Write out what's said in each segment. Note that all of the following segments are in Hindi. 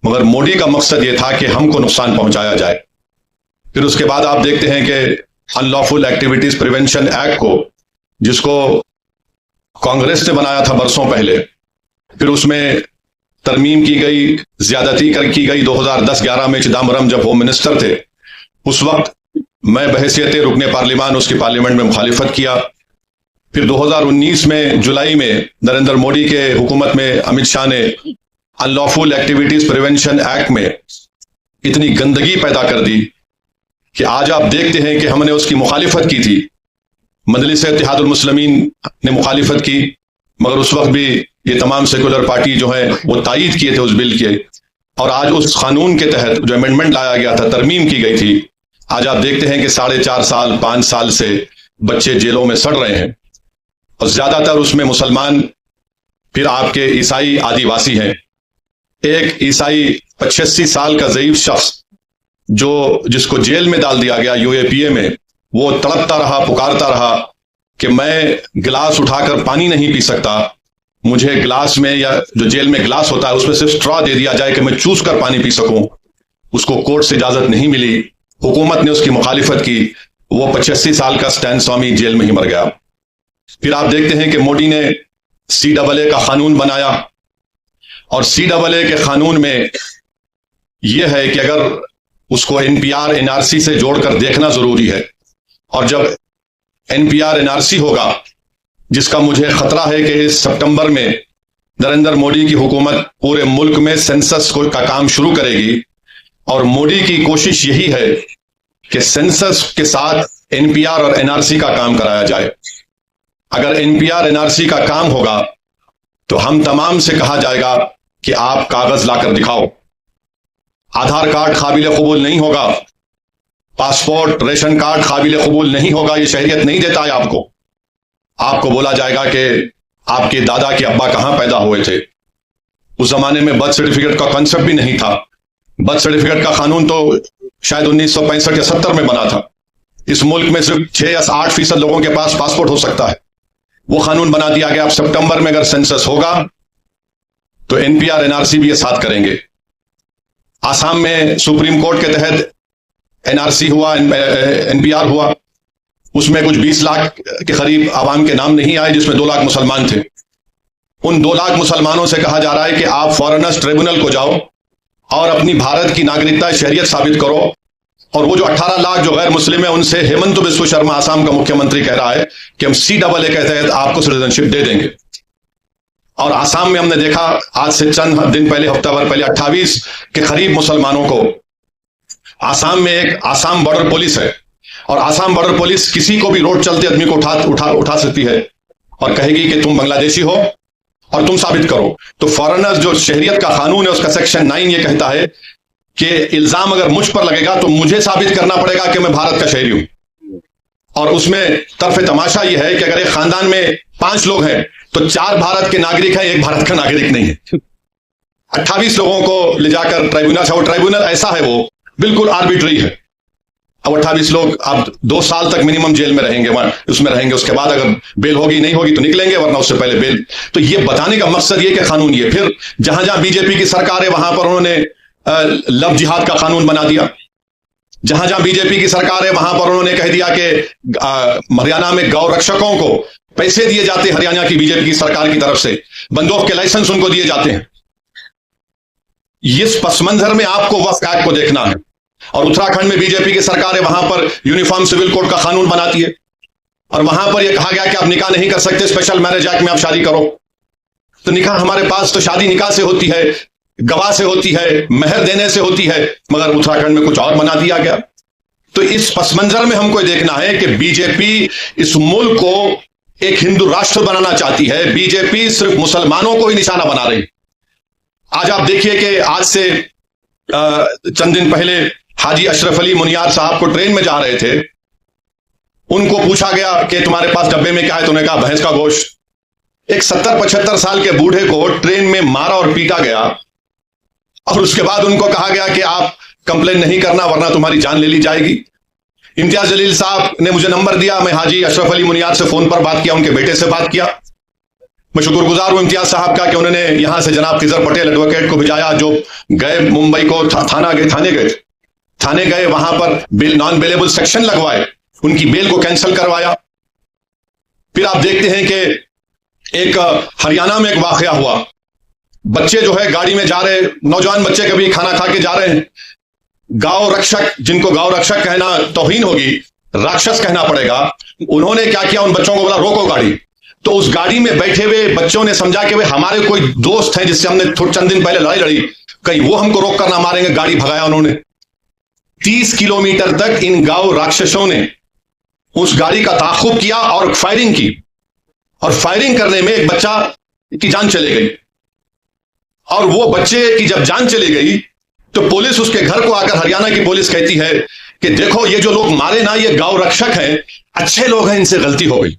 मगर मोदी का मकसद यह था कि हमको नुकसान पहुंचाया जाए। फिर उसके बाद आप देखते हैं कि अनलॉफुल एक्टिविटीज प्रिवेंशन एक्ट को, जिसको कांग्रेस ने बनाया था बरसों पहले, फिर उसमें तरमीम की गई, ज्यादती की गई। 2010-11 में चिदम्बरम जब होम मिनिस्टर थे, उस वक्त मैं बहैसियत रुकने पार्लियामान उसकी पार्लियामेंट में मुखालिफत किया। फिर 2019 में जुलाई में नरेंद्र मोदी के हुकूमत में अमित शाह ने अनलॉफुल एक्टिविटीज प्रिवेंशन एक्ट में इतनी गंदगी पैदा कर दी कि आज आप देखते हैं कि हमने उसकी मुखालिफत की थी, मजलिस इत्तेहादुल मुस्लिमीन ने मुखालिफत की, मगर उस वक्त भी ये तमाम सेकुलर पार्टी जो है वो तायीद किए थे उस बिल के। और आज उस कानून के तहत जो अमेंडमेंट लाया गया था, तरमीम की गई थी, आज आप देखते हैं कि 4.5 साल 5 साल से बच्चे जेलों में सड़ रहे हैं, और ज्यादातर उसमें मुसलमान, फिर आपके ईसाई, आदिवासी हैं। एक ईसाई 85 साल का ज़ईफ शख्स जिसको जेल में डाल दिया गया यूएपीए में, वो तड़पता रहा, पुकारता रहा कि मैं गिलास उठाकर पानी नहीं पी सकता, मुझे गिलास में, या जो जेल में गिलास होता है उसमें सिर्फ स्ट्रॉ दे दिया जाए कि मैं चूस कर पानी पी सकूं। उसको कोर्ट से इजाजत नहीं मिली, हुकूमत ने उसकी मुखालिफत की, वो 85 साल का स्टैन स्वामी जेल में ही मर गया। फिर आप देखते हैं कि मोदी ने CAA का कानून बनाया, और CAA के कानून में यह है कि अगर उसको NPR NRC से जोड़कर देखना जरूरी है, और जब NPR NRC होगा, जिसका मुझे खतरा है कि इस सितंबर में नरेंद्र मोदी की हुकूमत पूरे मुल्क में सेंसस का काम शुरू करेगी, और मोदी की कोशिश यही है कि सेंसस के साथ NPR और NRC का काम कराया जाए। अगर NPR NRC का काम होगा तो हम तमाम से कहा जाएगा कि आप कागज लाकर दिखाओ। आधार कार्ड काबिल कबूल नहीं होगा, पासपोर्ट, रेशन कार्ड काबिल कबूल नहीं होगा, ये शहरियत नहीं देता है आपको। आपको बोला जाएगा कि आपके दादा के अब्बा कहां पैदा हुए थे। उस जमाने में बर्थ सर्टिफिकेट का कॉन्सेप्ट भी नहीं था। बर्थ सर्टिफिकेट का कानून तो शायद 1965 या 70 में बना था। इस मुल्क में सिर्फ 6 या 8% लोगों के पास पासपोर्ट हो सकता है। वो कानून बना दिया गया। अब सितंबर में अगर सेंसस होगा तो NPR NRC भी ये साथ करेंगे। आसाम में सुप्रीम कोर्ट के तहत NRC हुआ, NPR हुआ, उसमें कुछ 20 लाख के करीब आवाम के नाम नहीं आए, जिसमें 2 लाख मुसलमान थे। उन 2 लाख मुसलमानों से कहा जा रहा है कि आप फॉरेनर्स ट्रिब्यूनल को जाओ और अपनी भारत की नागरिकता, शहरियत साबित करो। और वो जो 18 लाख जो गैर मुस्लिम है, उनसे हेमंत बिस्व शर्मा, आसाम का मुख्यमंत्री, कह रहा है कि हम CAA के तहत आपको सिटीजनशिप दे देंगे। और आसाम में हमने देखा आज से चंद दिन पहले, हफ्ता भर पहले, 28 के करीब मुसलमानों को, आसाम में एक आसाम बॉर्डर पुलिस है, और आसाम बॉर्डर पुलिस किसी को भी रोड चलते आदमी को उठा सकती है और कहेगी कि तुम बांग्लादेशी हो और तुम साबित करो। तो फॉरेनर्स जो शहरियत का कानून है, उसका सेक्शन 9 ये कहता है कि इल्जाम अगर मुझ पर लगेगा तो मुझे साबित करना पड़ेगा कि मैं भारत का शहरी हूं। और उसमें तरफ तमाशा यह है कि अगर एक खानदान में 5 लोग हैं तो 4 भारत के नागरिक हैं, 1 भारत का नागरिक नहीं है। 28 लोगों को ले जाकर ट्राइब्यूनल ऐसा है, वो बिल्कुल आर्बिट्री है। अब 28 लोग अब 2 साल तक मिनिमम जेल में रहेंगे, उसमें रहेंगे। उसके बाद अगर बेल होगी, नहीं होगी तो निकलेंगे, वरना उससे पहले बेल। तो ये बताने का मकसद ये कि कानून ये। फिर जहां जहां बीजेपी की सरकार है वहां पर उन्होंने लव जिहाद का कानून बना दिया। जहां जहां बीजेपी की सरकार है वहां पर उन्होंने कह दिया कि हरियाणा में गौ रक्षकों को पैसे दिए जाते हैं, हरियाणा की बीजेपी की सरकार की तरफ से बंदूक के लाइसेंस उनको दिए जाते हैं। इस पस मंजर में आपको वक्फ एक्ट को देखना है। और उत्तराखंड में बीजेपी की सरकार है, वहां पर यूनिफॉर्म सिविल कोड का कानून बनाती है, और वहां पर यह कहा गया कि आप निकाह नहीं कर सकते, स्पेशल मैरिज एक्ट में आप शादी करो। तो निकाह हमारे पास तो शादी निकाह से होती है, गवाह से होती है, मेहर देने से होती है, मगर उत्तराखंड में कुछ और बना दिया गया। तो इस पस मंजर में हमको देखना है कि बीजेपी इस मुल्क को एक हिंदू राष्ट्र बनाना चाहती है। बीजेपी सिर्फ मुसलमानों को ही निशाना बना रही। आज आप देखिए कि आज से चंद दिन पहले हाजी अशरफ अली मुनियार साहब को ट्रेन में जा रहे थे, उनको पूछा गया कि तुम्हारे पास डब्बे में क्या है, तो उन्होंने कहा भैंस का गोश्त। एक 70-75 साल के बूढ़े को ट्रेन में मारा और पीटा गया, और उसके बाद उनको कहा गया कि आप कंप्लेन नहीं करना वरना तुम्हारी जान ले ली जाएगी। इम्तियाज जलील साहब ने मुझे नंबर दिया, मैं हाजी अशरफ अली मुनियार से फोन पर बात किया, उनके बेटे से बात किया। मैं शुक्रगुजार हूं इम्तियाज साहब का कि उन्होंने यहां से जनाब खिजर पटेल एडवोकेट को भिजाया, जो गए मुंबई को, थाने गए, वहां पर नॉन बेलेबल सेक्शन लगवाए, उनकी बेल को कैंसिल करवाया। फिर आप देखते हैं कि एक हरियाणा में एक वाकया हुआ, बच्चे जो है गाड़ी में जा रहे, नौजवान बच्चे कभी खाना खा के जा रहे हैं, गांव रक्षक, जिनको गांव रक्षक कहना तौहीन होगी, राक्षस कहना पड़ेगा, उन्होंने क्या किया, उन बच्चों को बोला रोको गाड़ी। तो उस गाड़ी में बैठे हुए बच्चों ने समझा कि वे हमारे कोई दोस्त हैं जिससे हमने चंद दिन पहले लड़ाई लड़ी, कहीं वो हमको रोक कर ना मारेंगे, गाड़ी भगाया उन्होंने। 30 किलोमीटर तक इन गांव राक्षसों ने उस गाड़ी का ताक़ुब किया और फायरिंग की, और फायरिंग करने में एक बच्चा की जान चली गई। और वो बच्चे की जब जान चली गई तो पुलिस उसके घर को आकर, हरियाणा की पुलिस कहती है कि देखो ये जो लोग मारे ना, ये गांव रक्षक हैं, अच्छे लोग हैं, इनसे गलती हो गई।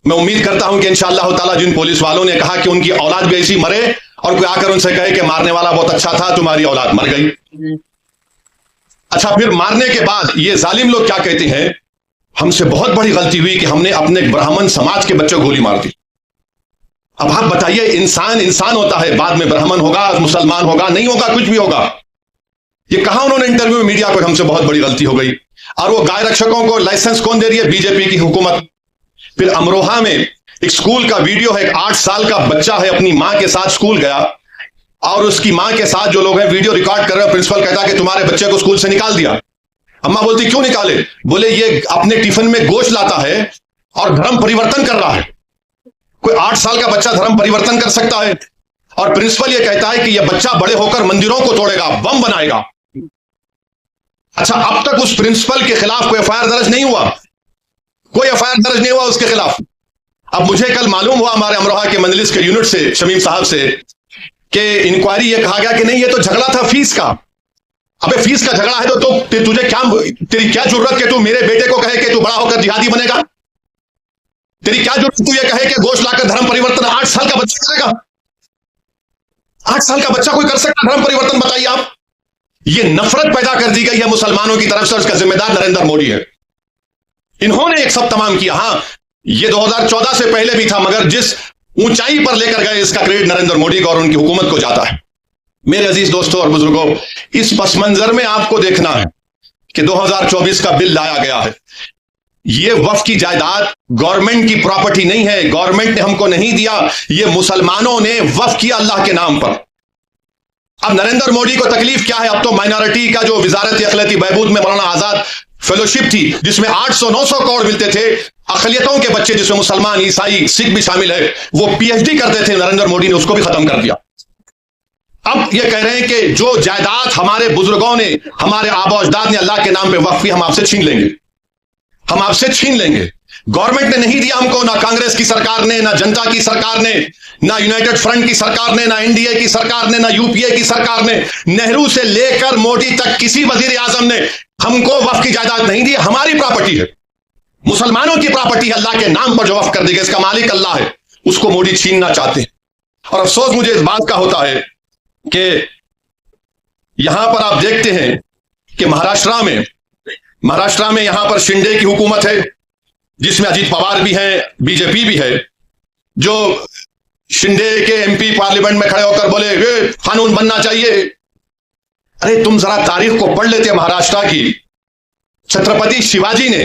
मैं उम्मीद करता हूं कि इंशाअल्लाह ताला जिन पुलिस वालों ने कहा कि उनकी औलाद भी ऐसी मरे, और कोई आकर उनसे कहे कि मारने वाला बहुत अच्छा था, तुम्हारी औलाद मर गई। अच्छा, फिर मारने के बाद ये जालिम लोग क्या कहते हैं, हमसे बहुत बड़ी गलती हुई कि हमने अपने ब्राह्मण समाज के बच्चों को गोली मार दी। अब आप बताइए, इंसान होता है, बाद में ब्राह्मण होगा, मुसलमान होगा, नहीं होगा, कुछ भी होगा। ये कहा उन्होंने इंटरव्यू में मीडिया को, हमसे बहुत बड़ी गलती हो गई। और वो गाय रक्षकों को लाइसेंस कौन दे रही है? बीजेपी की हुकूमत। फिर अमरोहा में एक स्कूल का वीडियो है, एक 8 साल का बच्चा है, अपनी मां के साथ स्कूल गया, और उसकी मां के साथ जो लोग हैं वीडियो रिकॉर्ड कर रहे हैं। प्रिंसिपल कहता है कि तुम्हारे बच्चे को स्कूल से निकाल दिया। अम्मा बोलती क्यों निकाले? बोले ये अपने टिफिन में गोश्त लाता है और धर्म परिवर्तन कर रहा है। कोई 8 साल का बच्चा धर्म परिवर्तन कर सकता है? और प्रिंसिपल ये कहता है कि यह बच्चा बड़े होकर मंदिरों को तोड़ेगा, बम बनाएगा। अच्छा, अब तक उस प्रिंसिपल के खिलाफ कोई एफआईआर दर्ज नहीं हुआ, कोई एफआईआर दर्ज नहीं हुआ उसके खिलाफ। अब मुझे कल मालूम हुआ हमारे अमरोहा के मजलिस के यूनिट से, शमीम साहब से, कि इंक्वायरी ये कहा गया कि नहीं, ये तो झगड़ा था फीस का। अबे फीस का झगड़ा है तो तुझे क्या, तेरी क्या जरूरत कि तू मेरे बेटे को कहे कि तू बड़ा होकर जिहादी बनेगा? तेरी क्या जरूरत तू ये कहे कि गोश्त लाकर धर्म परिवर्तन 8 साल का बच्चा करेगा? 8 साल का बच्चा कोई कर सकता धर्म परिवर्तन? बताइए आप। ये नफरत पैदा कर दी गई है मुसलमानों की तरफ से, उसका जिम्मेदार नरेंद्र मोदी है। इन्होंने एक सब तमाम किया। हां, ये 2014 से पहले भी था, मगर जिस ऊंचाई पर लेकर गए इसका क्रेडिट नरेंद्र मोदी को और उनकी हुकूमत को जाता है। मेरे अजीज दोस्तों और बुजुर्गों, इस पस मंजर में आपको देखना है कि 2024 का बिल लाया गया है। ये वक्फ की जायदाद गवर्नमेंट की प्रॉपर्टी नहीं है, गवर्नमेंट ने हमको नहीं दिया, ये मुसलमानों ने वक्फ किया अल्लाह के नाम पर। अब नरेंद्र मोदी को तकलीफ क्या है? अब तो माइनॉरिटी का जो वजारत अखिलती बहबूद में मौलाना आजाद फेलोशिप थी, जिसमें 800-900 करोड़ मिलते थे, अकलियतों के बच्चे जिसमें मुसलमान, ईसाई, सिख भी शामिल है, वो पीएचडी करते थे, नरेंद्र मोदी ने उसको भी खत्म कर दिया। अब ये कह रहे हैं कि जो जायदाद हमारे बुजुर्गों ने, हमारे आबा अजदाद ने अल्लाह के नाम पे वक्फ की, हम आपसे छीन लेंगे, हम आपसे छीन लेंगे। गवर्नमेंट ने नहीं दिया हमको, ना कांग्रेस की सरकार ने, ना जनता की सरकार ने, ना यूनाइटेड फ्रंट की सरकार ने, ना एनडीए की सरकार ने, ना यूपीए की सरकार ने, नेहरू से लेकर मोदी तक किसी वजीर आजम ने हमको वक्फ की जायदाद नहीं दी। हमारी प्रॉपर्टी है, मुसलमानों की प्रॉपर्टी है, अल्लाह के नाम पर जो वक्फ कर दी गई, इसका मालिक अल्लाह है, उसको मोदी छीनना चाहते हैं। और अफसोस मुझे इस बात का होता है कि यहां पर आप देखते हैं कि महाराष्ट्र में यहां पर शिंदे की हुकूमत है, जिसमें अजीत पवार भी हैं, बीजेपी भी है, जो शिंदे के एमपी पार्लियामेंट में खड़े होकर बोले कानून बनना चाहिए। अरे तुम जरा तारीख को पढ़ लेते महाराष्ट्र की। छत्रपति शिवाजी ने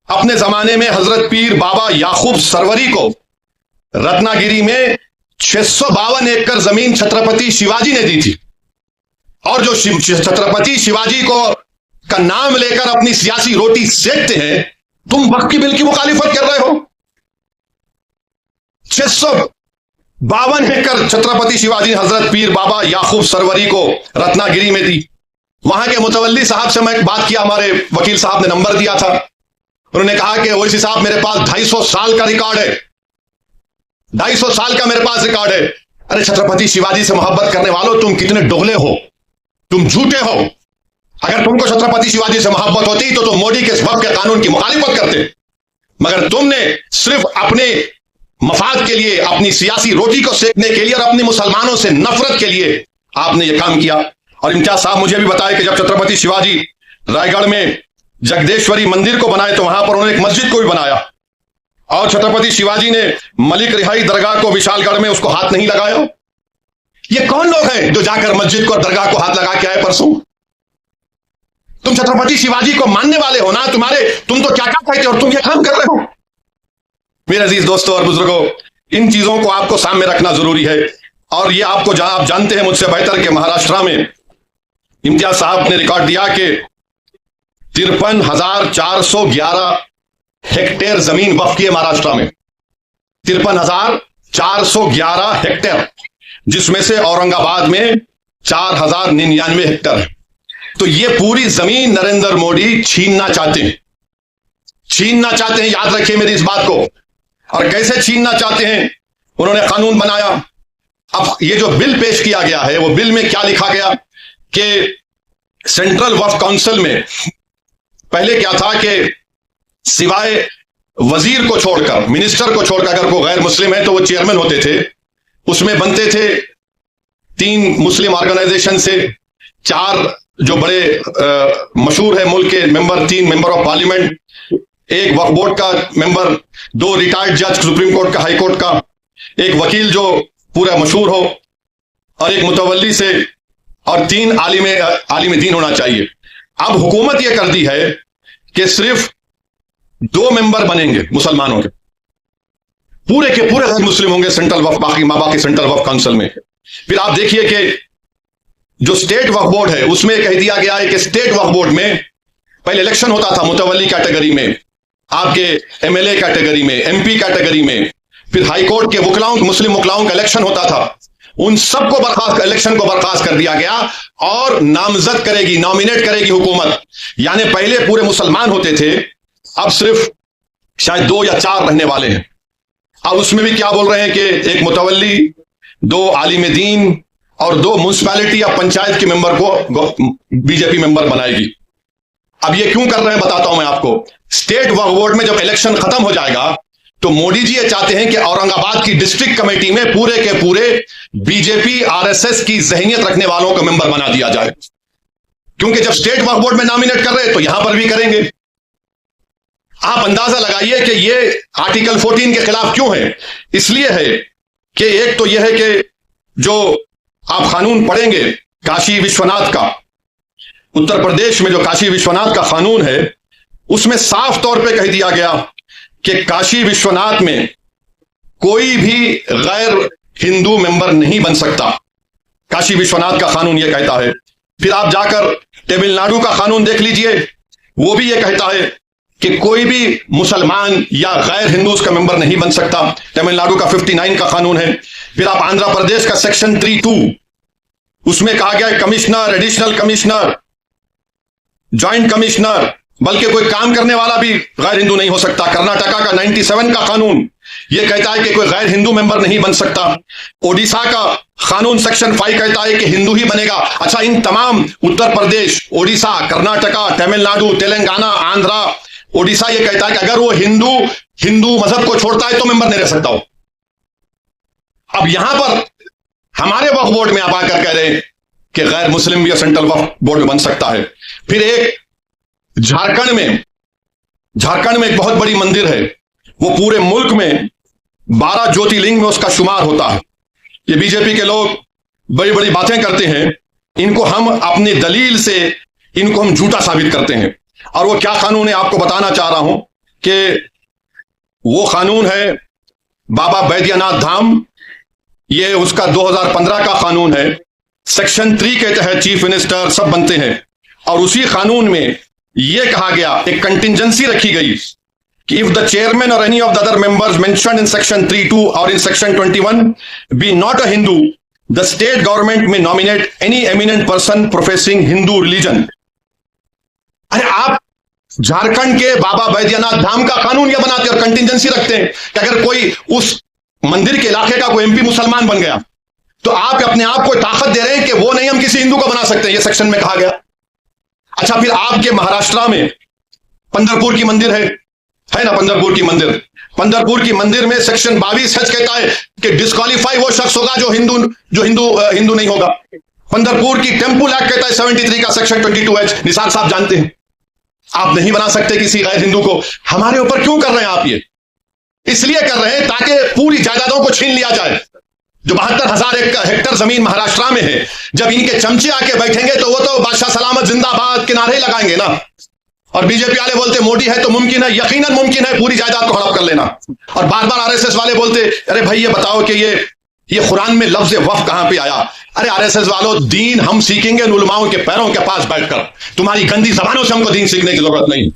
अपने जमाने में हजरत पीर बाबा याकूब सरवरी को रत्नागिरी में 652 एकड़ जमीन छत्रपति शिवाजी ने दी थी। और जो छत्रपति शिवाजी को का नाम लेकर अपनी सियासी रोटी सेकते हैं, तुम वक्फ की बिल की मुखालिफत कर रहे हो। 652 एकड़ छत्रपति शिवाजी ने हजरत पीर बाबा याकूब सरवरी को रत्नागिरी में दी। वहां के मुतवल्ली साहब से मैं एक बात किया, हमारे वकील साहब ने नंबर दिया था, उन्होंने कहा कि ओवैसी साहब मेरे पास 250 साल का रिकॉर्ड है, 250 साल का मेरे पास रिकॉर्ड है। अरे छत्रपति शिवाजी से मोहब्बत करने वालों, तुम कितने डोगले हो, तुम झूठे हो। अगर तुमको छत्रपति शिवाजी से मोहब्बत होती तो तुम मोदी के वक्फ के कानून की मुखालिफत करते, मगर तुमने सिर्फ अपने मफाद के लिए, अपनी सियासी रोटी को सेकने के लिए और अपने मुसलमानों से नफरत के लिए आपने यह काम किया। और इम्तियाज साहब मुझे भी बताया कि जब छत्रपति शिवाजी रायगढ़ में जगदेश्वरी मंदिर को बनाए तो वहां पर उन्होंने एक मस्जिद को भी बनाया। और छत्रपति शिवाजी ने मलिक रिहाई दरगाह को विशालगढ़ में उसको हाथ नहीं लगाया? ये कौन लोग हैं जो जाकर मस्जिद को, दरगाह को हाथ लगा के आए परसों? तुम छत्रपति शिवाजी को मानने वाले हो ना? तुम तो क्या क्या कहते हो और तुम ये काम कर रहे हो। मेरे अजीज दोस्तों और बुजुर्गों, इन चीजों को आपको सामने रखना जरूरी है। और ये आप जानते हैं मुझसे बेहतर कि महाराष्ट्र में इम्तियाज साहब ने रिकॉर्ड दिया कि 53,411 हेक्टेयर जमीन वक्फ की है महाराष्ट्र में। 53,411 हेक्टेयर, जिसमें से औरंगाबाद में 4,099 हेक्टेयर है। तो ये पूरी जमीन नरेंद्र मोदी छीनना चाहते हैं, याद रखिए मेरी इस बात को। और कैसे छीनना चाहते हैं? उन्होंने कानून बनाया। अब ये जो बिल पेश किया गया है, वो बिल में क्या लिखा गया कि सेंट्रल वक्फ काउंसिल में पहले क्या था कि सिवाय वजीर को छोड़कर, मिनिस्टर को छोड़कर, अगर कोई गैर मुस्लिम है तो वो चेयरमैन होते थे। उसमें बनते थे 3 मुस्लिम ऑर्गेनाइजेशन से, 4 जो बड़े मशहूर है मुल्क के member, 3 member of parliament, 1 Waqf board का मेंबर, 2 रिटायर्ड जज सुप्रीम कोर्ट का, हाई कोर्ट का, 1 वकील जो पूरा मशहूर हो, और 1 मुतवल्ली से, और 3 आलिम दीन होना चाहिए। अब हुकूमत यह कर दी है कि सिर्फ 2 मेंबर बनेंगे मुसलमानों के, पूरे के पूरे मुस्लिम होंगे सेंट्रल वक्फ, बाकी सेंट्रल वक्फ काउंसिल में। फिर आप देखिए कि जो स्टेट वक्फ बोर्ड है उसमें कह दिया गया है कि स्टेट वक्फ बोर्ड में पहले इलेक्शन होता था मुतवल्ली कैटेगरी में, आपके एमएलए कैटेगरी में, एमपी कैटेगरी में, फिर हाई कोर्ट के वकलाओं, मुस्लिम वकलाओं का इलेक्शन होता था। उन सबको इलेक्शन को बर्खास्त कर दिया गया और नामजद करेगी, नॉमिनेट करेगी हुकूमत। यानी पहले पूरे मुसलमान होते थे, अब सिर्फ शायद 2 या 4 रहने वाले हैं। अब उसमें भी क्या बोल रहे हैं कि 1 मुतवल्ली, 2 आलिम दीन और 2 म्युनिसिपैलिटी या पंचायत के मेंबर को बीजेपी मेंबर बनाएगी। अब ये क्यों कर रहे हैं बताता हूं मैं आपको। स्टेट वक्फ बोर्ड में जब इलेक्शन खत्म हो जाएगा तो मोदी जी ये चाहते हैं कि औरंगाबाद की डिस्ट्रिक्ट कमेटी में पूरे के पूरे बीजेपी आरएसएस की जहनियत रखने वालों को मेंबर बना दिया जाए, क्योंकि जब स्टेट वक्फ बोर्ड में नॉमिनेट कर रहे हैं तो यहां पर भी करेंगे। आप अंदाजा लगाइए कि ये आर्टिकल 14 के खिलाफ क्यों है। इसलिए है कि एक तो यह है कि जो आप कानून पढ़ेंगे काशी विश्वनाथ का, उत्तर प्रदेश में जो काशी विश्वनाथ का कानून है, उसमें साफ तौर पे कह दिया गया कि काशी विश्वनाथ में कोई भी गैर हिंदू मेंबर नहीं बन सकता। काशी विश्वनाथ का कानून यह कहता है। फिर आप जाकर तमिलनाडु का कानून देख लीजिए, वो भी यह कहता है कि कोई भी मुसलमान या गैर हिंदू उसका मेंबर नहीं बन सकता। तमिलनाडु का 59 का कानून है। फिर आप आंध्र प्रदेश का सेक्शन 32, उसमें कहा गया है commissioner, additional commissioner, joint commissioner, बल्कि कोई काम करने वाला भी गैर हिंदू नहीं हो सकता। कर्नाटका का 97 का कानून यह कहता है कि कोई गैर हिंदू मेंबर नहीं बन सकता। ओडिशा का कानून सेक्शन 5 कहता है कि हिंदू ही बनेगा। अच्छा, इन तमाम उत्तर प्रदेश, ओडिशा, कर्नाटका, तमिलनाडु, तेलंगाना, आंध्रा, ओडिशा ये कहता है कि अगर वो हिंदू मजहब को छोड़ता है तो मेंबर नहीं रह सकता हो। अब यहां पर हमारे वक्फ बोर्ड में आप आकर कह रहे हैं कि गैर मुस्लिम भी सेंट्रल वक्फ बोर्ड में बन सकता है। फिर एक झारखंड में एक बहुत बड़ी मंदिर है, वो पूरे मुल्क में 12 ज्योतिर्लिंग में उसका शुमार होता है। ये बीजेपी के लोग बड़ी बड़ी बातें करते हैं, इनको हम अपनी दलील से इनको हम झूठा साबित करते हैं। और वो क्या कानून है आपको बताना चाह रहा हूं कि वो कानून है बाबा बैद्यनाथ धाम। ये उसका 2015 का कानून है। सेक्शन 3 के तहत चीफ मिनिस्टर सब बनते हैं। और उसी कानून में यह कहा गया, एक कंटिजेंसी रखी गई कि if the chairman or any of the other members mentioned in section 3(2) or in section 21 B not a Hindu, the state government may nominate any eminent person professing Hindu religion. अरे आप झारखंड के बाबा बैद्यनाथ धाम का कानून यह बनाते और कंटिजेंसी रखते हैं कि अगर कोई उस मंदिर के इलाके का कोई एमपी मुसलमान बन गया तो आप अपने आप को ताकत दे रहे हैं कि वो नहीं, हम किसी हिंदू को बना सकते हैं, यह सेक्शन में कहा गया। अच्छा, फिर आपके महाराष्ट्र में पंढरपुर की मंदिर है ना, पंढरपुर की मंदिर में सेक्शन 22 सच कहता है कि डिस्क्वालीफाई वो शख्स होगा जो हिंदू नहीं होगा। पंढरपुर की टेम्पल एक्ट कहता है 73 का सेक्शन 22H, निसार साहब जानते हैं, आप नहीं बना सकते किसी गैर हिंदू को। हमारे ऊपर क्यों कर रहे हैं आप ये? इसलिए कर रहे हैं ताकि पूरी जायदादों को छीन लिया जाए। जो 72,000 हेक्टर जमीन महाराष्ट्र में है, जब इनके चमचे आके बैठेंगे तो वो तो बादशाह सलामत जिंदाबाद के नारे लगाएंगे ना। और बीजेपी वाले बोलते मोदी है तो मुमकिन है, यकीनन मुमकिन है पूरी जायदाद को हड़प कर लेना। और बार बार आरएसएस वाले बोलते अरे भाई ये बताओ कि ये कुरान में लफ्ज वफ कहां पे आया। अरे आरएसएस वालों, दीन हम सीखेंगे उलमाओं के पैरों के पास बैठकर, तुम्हारी गंदी जबानों से हमको दीन सीखने की जरूरत नहीं।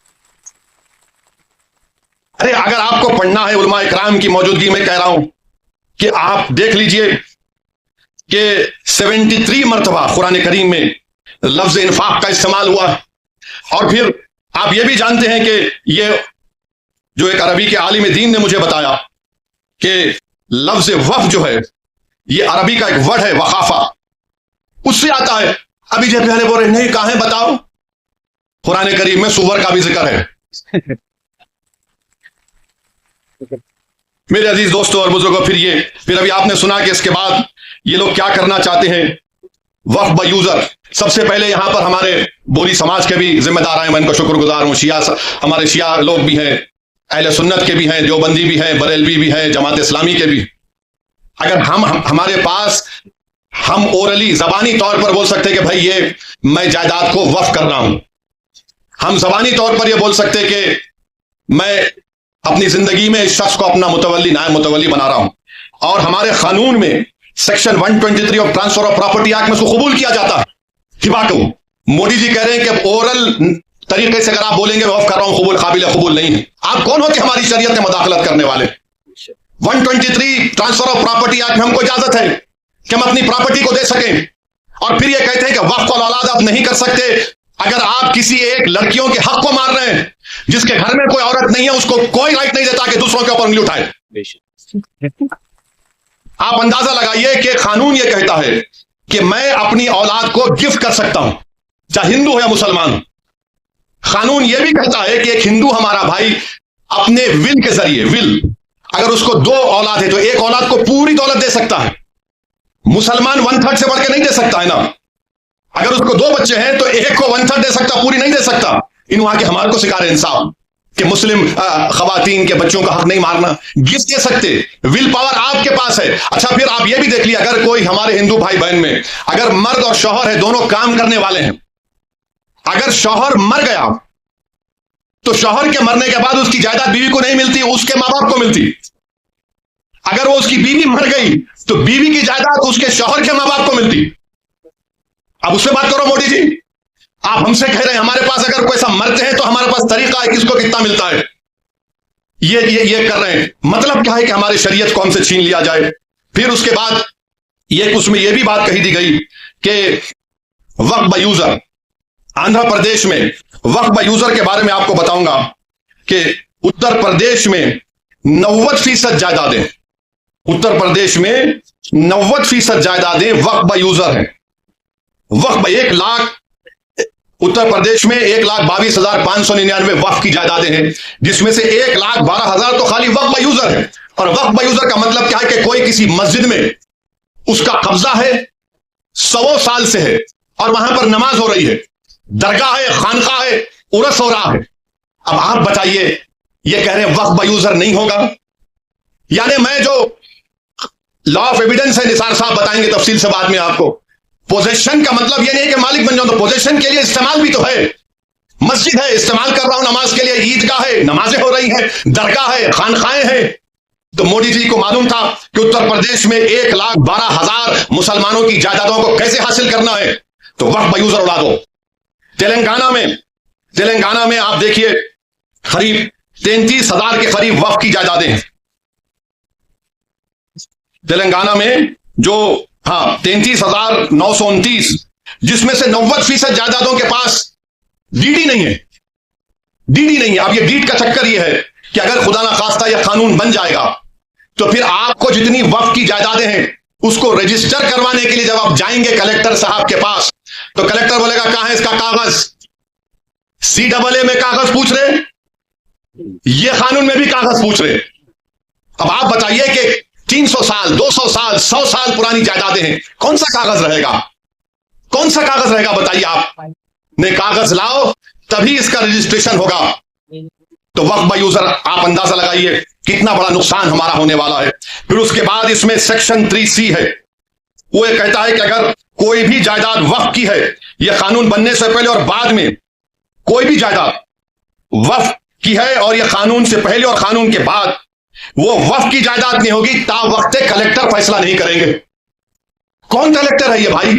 अरे अगर आपको पढ़ना है, उलमा इकराम की मौजूदगी में कह रहा हूं कि आप देख लीजिए कि 73 मरतबा कुरान करीम में लफ्ज इन्फाक का इस्तेमाल हुआ। और फिर आप ये भी जानते हैं कि ये जो एक अरबी के आलिम दीन ने मुझे बताया कि लफ्ज वफ जो है ये अरबी का एक वर्ड है वखाफा, उससे आता है। अभी बीजेपी वाले बोल रहे नहीं, कहां है बताओ। कुरान करीम में सुवर का भी जिक्र है। मेरे अजीज दोस्तों और बुजुर्गों, फिर अभी आपने सुना कि इसके बाद ये लोग क्या करना चाहते हैं, वक्फ ब यूजर। सबसे पहले यहां पर हमारे बोली समाज के भी जिम्मेदार हैं, मैं इनको शुक्रगुजार हूं। हमारे शिया लोग भी हैं, अहले सुन्नत के भी हैं, देवबंदी भी हैं, बरेलवी भी हैं, जमात इस्लामी के भी। अगर हमारे पास हम ओरली जबानी तौर पर बोल सकते कि भाई ये मैं जायदाद को वक्फ कर रहा हूं, हम जबानी तौर पर ये बोल सकते कि मैं अपनी जिंदगी में इस शख्स को अपना मुतवल्ली नायब मुतवल्ली बना रहा हूं। और हमारे कानून में section 123 of transfer of property act में उसको कबूल किया जाता है। हिबा को मोदी जी कह रहे हैं कि ओरल तरीके से अगर आप बोलेंगे मैं वक्फ कर रहा हूं, कबूल कबूल नहीं है। आप कौन हो कि हमारी शरीयत में मदाखलत करने वाले। 123 ट्रांसफर ऑफ प्रॉपर्टी एक्ट में हमको इजाजत है कि हम अपनी प्रॉपर्टी को दे सकें। और फिर ये कहते हैं कि वक्फ और औलाद आप नहीं कर सकते अगर आप किसी एक लड़कियों के हक को मार रहे हैं, जिसके घर में कोई औरत नहीं है, उसको कोई राइट नहीं देता कि दूसरों के ऊपर उंगली उठाए। आप अंदाजा लगाइए कि कानून ये कहता है कि मैं अपनी औलाद को गिफ्ट कर सकता हूं, चाहे हिंदू हो या मुसलमान हो। कानून ये भी कहता है कि एक हिंदू हमारा भाई अपने विल के जरिए अगर उसको 2 औलाद है तो एक औलाद को पूरी दौलत दे सकता है। मुसलमान 1/3 से बढ़ के नहीं दे सकता है ना। अगर उसको 2 बच्चे हैं तो एक को 1/3 दे सकता, पूरी नहीं दे सकता। इन वहां के हमारे को सिखा रहे इंसाफ कि मुस्लिम खवातीन के बच्चों का हक नहीं मारना, गिफ्ट दे सकते। विल पावर आपके पास है। अच्छा, फिर आप ये भी देख लिया, अगर कोई हमारे हिंदू भाई बहन में अगर मर्द और शौहर है, दोनों काम करने वाले हैं, अगर शौहर मर गया तो शौहर के मरने के बाद उसकी जायदाद बीवी को नहीं मिलती, उसके मां बाप को मिलती। अगर वो उसकी बीवी मर गई तो बीवी की जायदाद उसके शौहर के मां बाप को मिलती। अब उससे बात करो मोदी जी, आप हमसे कह रहे हैं हमारे पास अगर कोई ऐसा मरते हैं तो हमारे पास तरीका है किसको कितना मिलता है। ये कर रहे हैं। मतलब क्या है कि हमारी शरीयत को हमसे छीन लिया जाए। फिर उसके बाद उसमें यह भी बात कही दी गई कि वक्फ ब यूजर, आंध्र प्रदेश में वक्फ ब यूजर के बारे में आपको बताऊंगा कि उत्तर प्रदेश में 90% जायदादें, उत्तर प्रदेश में 90% जायदादें वक्फ ब यूजर हैं। वक्फ 1 लाख, उत्तर प्रदेश में 1,22,599 वक्फ की जायदादें हैं, जिसमें से 1,12,000 तो खाली वक्फ ब यूजर है। और वक्फ ब यूजर का मतलब क्या है कि कोई किसी मस्जिद में उसका कब्जा है, 100 साल से है और वहां पर नमाज हो रही है, दरगाह है, खानका है, उर्स हो रहा है। अब आप बताइए, ये कह रहे हैं वक्फ ब यूजर नहीं होगा। यानी मैं जो लॉ ऑफ एविडेंस है, निसार साहब बताएंगे तफसील से बाद में आपको। पोजेशन का मतलब यह नहीं है कि मालिक बन जाओ, तो पोजेशन के लिए इस्तेमाल भी तो है। मस्जिद है, इस्तेमाल कर रहा हूं नमाज के लिए, ईदगाह है, नमाजें हो रही हैं, दरगाह है, खानखाएं हैं। तो मोदी जी को मालूम था कि उत्तर प्रदेश में 1,12,000 मुसलमानों की जायदादों को कैसे हासिल करना है, तो वक्फ ब यूजर उड़ा दो। तेलंगाना में आप देखिए करीब 33,000 के करीब वक्फ की जायदादें हैं। तेलंगाना में जो 33,929, जिसमें से 90% जायदादों के पास डीडी नहीं है। डीडी नहीं है। अब ये डीड का चक्कर ये है कि अगर खुदा ना खास्ता यह कानून बन जाएगा तो फिर आपको जितनी वक्फ की जायदादें हैं उसको रजिस्टर करवाने के लिए जब आप जाएंगे कलेक्टर साहब के पास, तो कलेक्टर बोलेगा कहां है इसका कागज। CAA में कागज पूछ रहे, ये कानून में भी कागज पूछ रहे। अब आप बताइए कि 300 साल, 200 साल, 100 साल पुरानी जायदादें हैं, कौन सा कागज रहेगा, कौन सा कागज रहेगा बताइए। आप ने कागज लाओ तभी इसका रजिस्ट्रेशन होगा। तो वक्फ ब यूजर आप अंदाजा लगाइए कितना बड़ा नुकसान हमारा होने वाला है। फिर उसके बाद इसमें सेक्शन 3C है, वो ये कहता है कि अगर कोई भी जायदाद वक्फ की है, यह कानून बनने से पहले और बाद में कोई भी जायदाद वक्फ की है और यह कानून से पहले और कानून के बाद वो वक्फ की जायदाद नहीं होगी, ता वक्त कलेक्टर फैसला नहीं करेंगे। कौन कलेक्टर है ये भाई?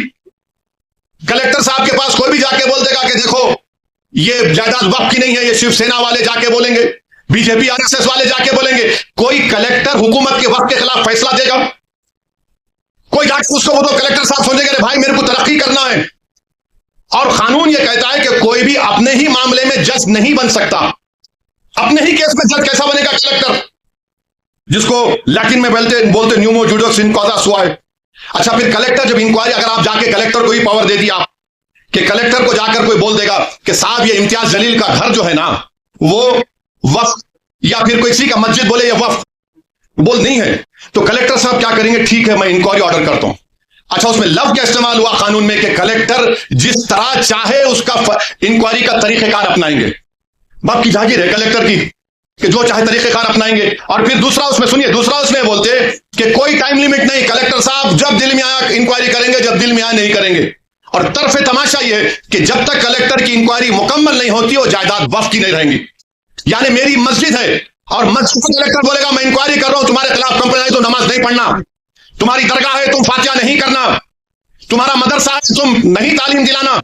कलेक्टर साहब के पास कोई भी जाके बोल देगा कि देखो ये जायदाद वक्फ की नहीं है, ये शिवसेना वाले जाके बोलेंगे, बीजेपी आरएसएस वाले जाके बोलेंगे। कोई कलेक्टर हुकूमत के वक्त के खिलाफ फैसला देगा? कोई जाके उसको वो तो कलेक्टर साहब सोचेंगे अरे भाई मेरे को तरक्की करना है। और कानून ये कहता है कि कोई भी अपने ही मामले में जज नहीं बन सकता। अपने ही केस में जज कैसा बनेगा कलेक्टर, जिसको लैटिन में बोलते न्यूमो जुडिस इन कॉजा सुआए। अच्छा, फिर कलेक्टर जब इंक्वायरी, अगर आप जाके कलेक्टर को ही पावर दे दिया कि कलेक्टर को जाकर कोई बोल देगा कि साहब ये इम्तियाज जलील का घर जो है ना वो वक्फ, या फिर किसी का मस्जिद बोले ये वक्फ बोल नहीं है, तो कलेक्टर साहब क्या करेंगे? ठीक है मैं इंक्वायरी ऑर्डर करता हूं। अच्छा, उसमें लव का इस्तेमाल हुआ कानून में कि कलेक्टर जिस तरह चाहे उसका इंक्वायरी का तरीकेकार अपनाएंगे। बाप की जागीर है कलेक्टर की कि जो चाहे तरीकेकार अपनाएंगे। और फिर दूसरा उसमें सुनिए, दूसरा उसमें बोलते कि कोई टाइम लिमिट नहीं, कलेक्टर साहब जब दिल में आया इंक्वायरी करेंगे, जब दिल में आया नहीं करेंगे। और तरफे तमाशा यह है कि जब तक कलेक्टर की इंक्वायरी मुकम्मल नहीं होती वो जायदाद वक्फ की नहीं रहेंगी। यानी मेरी मस्जिद है और मस्जिद को कलेक्टर बोलेगा मैं इंक्वायरी कर रहा हूं, तुम्हारे खिलाफ कंप्लेंट आई तो नमाज नहीं पढ़ना, तुम्हारी दरगाह है तुम फातिहा नहीं करना, तुम्हारा मदरसा है तुम नहीं तालीम दिलाना,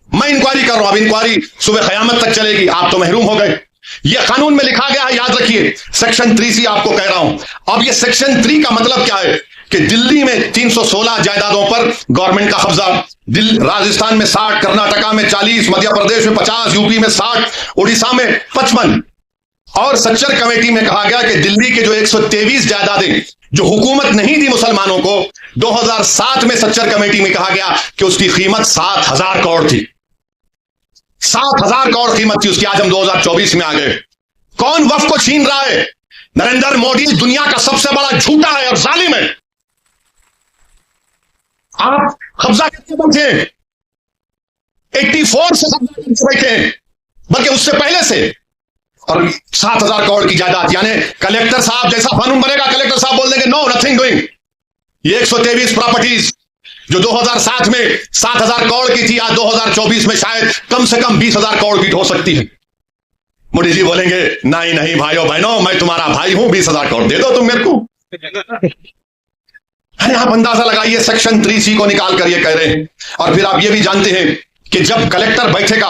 मैं इंक्वायरी कर रहा हूं। अब इंक्वायरी सुबह कयामत तक चलेगी, आप तो महरूम हो गए। यह कानून में लिखा गया है, याद रखिए। सेक्शन 3C आपको कह रहा हूं। अब यह सेक्शन 3 का मतलब क्या है कि दिल्ली में 316 जायदादों पर गवर्नमेंट का कब्जा, राजस्थान में 60, कर्नाटका में 40, मध्य प्रदेश में 50, यूपी में 60, उड़ीसा में 55। और सच्चर कमेटी में कहा गया कि दिल्ली के जो 123 जायदादें जो हुकूमत नहीं दी मुसलमानों को, 2007 में सच्चर कमेटी में कहा गया कि उसकी कीमत 7,000 करोड़ थी। 7,000 करोड़ कीमत थी उसकी। आज हम 2024 में आ गए। कौन वक्फ को छीन रहा है? नरेंद्र मोदी दुनिया का सबसे बड़ा झूठा है और जालिम है। आप कब्जा करके बैठे, 84 से कब्जा करके बैठे, बल्कि उससे पहले से। और 7,000 करोड़ की जायदाद, यानी कलेक्टर साहब जैसा कानून बनेगा, कलेक्टर साहब बोल देंगे नो नथिंग डूइंग। ये 123 प्रॉपर्टीज जो 2007 में 7,000 करोड़ की थी, आज 2024 में शायद कम से कम 20,000 करोड़ की हो सकती है। मोदी जी बोलेंगे नहीं नहीं भाइयों बहनों, मैं तुम्हारा भाई हूं, 20,000 करोड़ दे दो तुम मेरे को। अरे आप अंदाजा लगाइए, सेक्शन 3C को निकाल कर ये कह रहे हैं। और फिर आप ये भी जानते हैं कि जब कलेक्टर बैठेगा,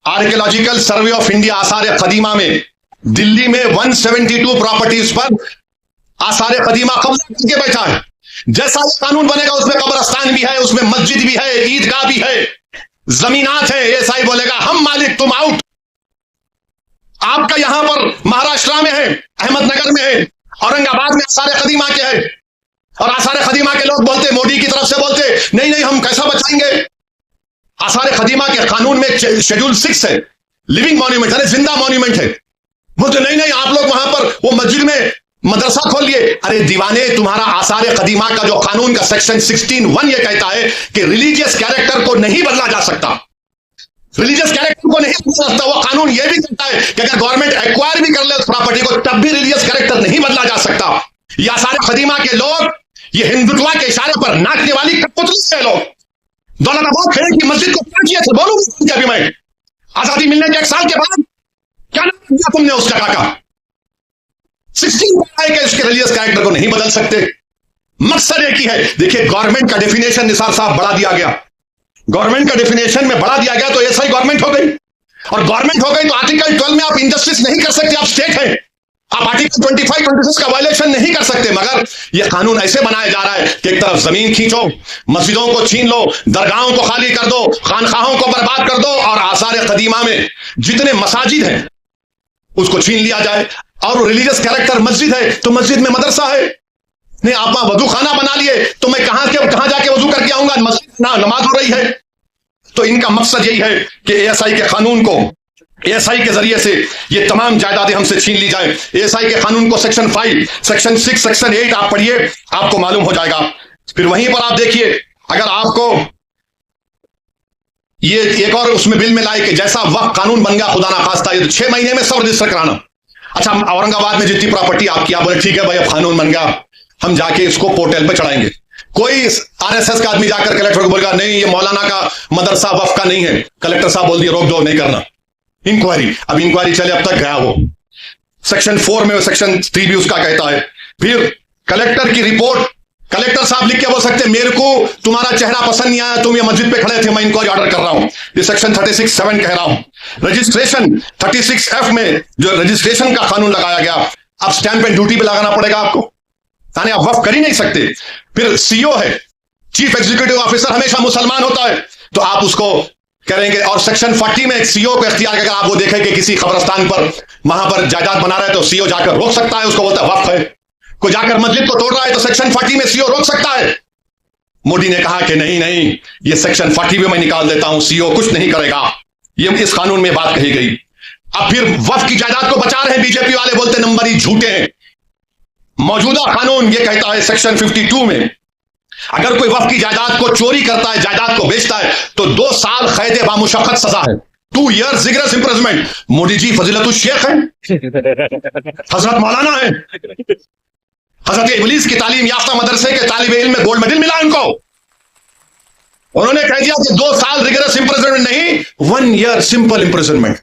आर्कियोलॉजिकल सर्वे ऑफ इंडिया आसार कदीमा में दिल्ली में 172 प्रॉपर्टीज पर आसार कदीमा कब्जा करके बैठा है। जैसा ये कानून बनेगा उसमें कब्रस्तान भी है, उसमें मस्जिद भी है, ईदगाह भी है, जमीनात है। एसआई बोलेगा हम मालिक तुम आउट। आपका यहां पर महाराष्ट्र में है, अहमदनगर में है, औरंगाबाद में आसार कदीमा के है। और आसार कदीमा के लोग बोलते, मोदी की तरफ से बोलते नहीं नहीं हम कैसा बचाएंगे। आसार कदीमा के कानून में शेड्यूल 6 है, लिविंग मॉन्यूमेंट है, जिंदा मॉन्यूमेंट है। बोलते नहीं नहीं आप लोग वहां पर वो मस्जिद में मदरसा खोलिए। अरे दीवाने, तुम्हारा आसार कदीमा का जो कानून का सेक्शन 16(1) ये कहता है कि रिलीजियस कैरेक्टर को नहीं बदला जा सकता। रिलीजियस कैरेक्टर को नहीं बदला जा सकता। वो कानून ये भी कहता है कि अगर गवर्नमेंट एक्वायर भी कर ले उस प्रॉपर्टी को, तब भी रिलीजियस कैरेक्टर नहीं बदला जा सकता। ये आसार कदीमा के लोग ये हिंदुत्व के इशारे पर नाचने वाली कठपुतली है लोग। दौलताबाद खेड़े की मस्जिद को क्या किया था बोलूं अभी मैं? आजादी मिलने के 1 साल के बाद क्या नाम दिया तुमने उस जगह का? 16 कि उसके रिलीजियस कैरेक्टर को नहीं बदल सकते। मकसद एक ही है। देखिए गवर्नमेंट का डेफिनेशन निसार साहब बढ़ा दिया गया। गवर्नमेंट का डेफिनेशन में बढ़ा दिया गया तो ऐसा ही गवर्नमेंट हो गई। और गवर्नमेंट हो गई तो आर्टिकल 12 में आप इंजस्टिस नहीं कर सकते, आप स्टेट हैं। आप आर्टिकल 25, 26 का वायलेशन नहीं कर सकते। मगर यह कानून ऐसे बनाया जा रहा है कि एक तरफ जमीन खींचो, मस्जिदों को छीन लो, दरगाहों को खाली कर दो, खानखाहों को बर्बाद कर दो, और आसार कदीमा में जितने मसाजिद हैं उसको छीन लिया जाए। और रिलीजियस कैरेक्टर मस्जिद है तो मस्जिद में मदरसा है। नहीं आप वहां वजू खाना बना लिए तो मैं कहां जाके वजू करके आऊंगा? मस्जिद ना नमाज हो रही है। तो इनका मकसद यही है कि एएसआई के कानून को, एएसआई के जरिए से ये तमाम जायदादें हमसे छीन ली जाए। एएसआई के कानून को सेक्शन 5, सेक्शन 6, सेक्शन 8 आप पढ़िए, आपको मालूम हो जाएगा। फिर वहीं पर आप देखिए, अगर आपको ये एक और उसमें बिल में लाए कि जैसा वक्त कानून बन गया खुदा ना खास्ता, ये तो 6 महीने में सब रजिस्टर कराना। अच्छा, औरंगाबाद में जितनी प्रॉपर्टी आपकी, आप बोले ठीक है भाई अब कानून बन गया, हम जाके इसको पोर्टल पे चढ़ाएंगे। कोई आरएसएस का आदमी जाकर कलेक्टर को बोलेगा नहीं ये मौलाना का मदरसा वक्फ का नहीं है, कलेक्टर साहब बोल दिए रोक दो, नहीं करना इंक्वायरी। अब इंक्वायरी चले, अब तक गया वो सेक्शन 4 में, सेक्शन 3 भी उसका कहता है। फिर कलेक्टर की रिपोर्ट, कलेक्टर साहब लिख के बोल सकते मेरे को तुम्हारा चेहरा पसंद नहीं आया, तुम ये मस्जिद पे खड़े थे, मैं इंक्वायरी ऑर्डर कर रहा हूं। ये सेक्शन 36(7) कह रहा हूं। रजिस्ट्रेशन 36(f) में जो रजिस्ट्रेशन का कानून लगाया गया, अब स्टैंप एंड ड्यूटी पे लगाना पड़ेगा आपको, यानी आप वक्फ कर ही नहीं सकते। फिर सीओ है, चीफ एग्जीक्यूटिव ऑफिसर, हमेशा मुसलमान होता है, तो आप उसको करेंगे। और सेक्शन 40 में एक सीओ को इख्तियार, अगर आप वो देखें कि किसी कब्रिस्तान पर वहां पर जायदाद बना रहे हैं तो सीओ जाकर रोक सकता है, उसको बोलता है वक्फ है। कोई जाकर मस्जिद को तोड़ रहा है तो सेक्शन 40 में सीओ रोक सकता है। मोदी ने कहा कि नहीं नहीं, ये सेक्शन 40 में मैं निकाल देता हूं, सीओ कुछ नहीं करेगा, ये इस कानून में बात कही गई। अब फिर वक्फ की जायदाद को बचा रहे हैं बीजेपी वाले, बोलते नंबर ही झूठे हैं। मौजूदा कानून ये कहता है सेक्शन 52 में, अगर कोई वक्फ की जायदाद को चोरी करता है, जायदाद को बेचता है, तो 2 साल कैद बामुशक्कत सजा है, 2 years rigorous imprisonment. Modi ji फजीलतुल Sheikh हैं, हजरत मौलाना है, हजरत इबलीस की तालीम याफ्ता मदरसे के तालिब इल्म में गोल्ड मेडल मिला उनको। उन्होंने कह दिया कि 2 साल रिगरस इंप्रिजनमेंट नहीं, 1 year सिंपल इंप्रिजनमेंट।